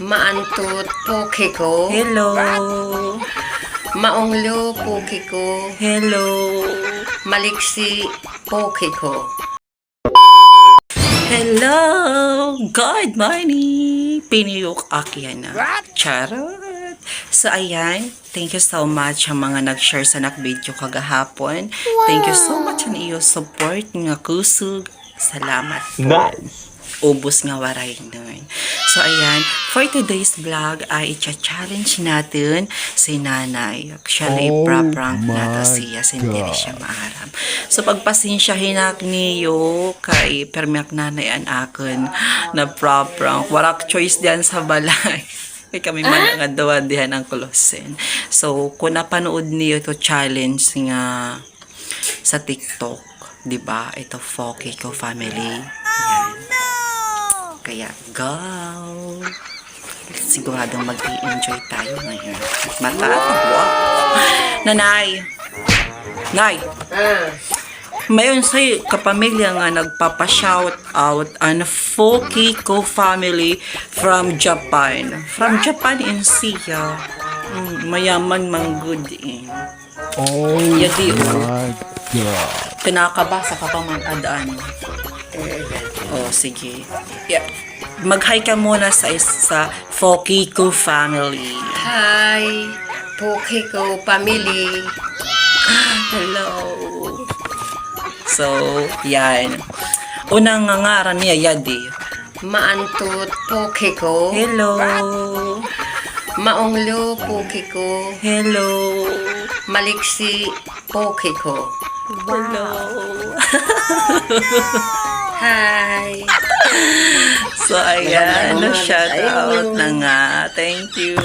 Maantot poke ko. Hello. Maonglo poke ko. Hello. Maliksi poke ko. Hello. Good morning. Piniyok akyan na. Charot. So, ayan. Thank you so much sa mga nag-share sa nak-video kagahapon. Thank you so much sa iyo support nga kusog. Salamat po. Nice. Ubos nga waray nun. So, ayan. For today's vlog ay i-challenge natin si nanay. Actually, prank nato siya. Hindi siya maaram. So, pagpasensyahin niyo kay permiak nanay an akon na prank. Warak choice diyan sa balay. Kay kami man nga dawa dihan ang kulosin. So, kung napanood niyo to challenge nga sa TikTok, di ba? Ito, Foki Ko Family. Yan. Kaya, go! Siguradong mag-i-enjoy tayo ngayon. Wow! Nanay! Nay! Mayon sa'yo, kapamilya nga nagpapa-shout out ang Foki Ko Family from Japan. From Japan in siya. Mayaman man good eh. Oh Yadi, my God. Pinakabasa ka pa man adaan. Oh, sige. Yeah. Mag-hi ka muna sa Foki Ko Family. Hi, poke ko family. Hello. So, yan. Unang ngaran niya, Yadi. Maantot poke ko. Hello. Maonglo poke ko. Hello. Maliksi poke ko. Hello. Hi. So, ayan. Shout out na nga. Thank you.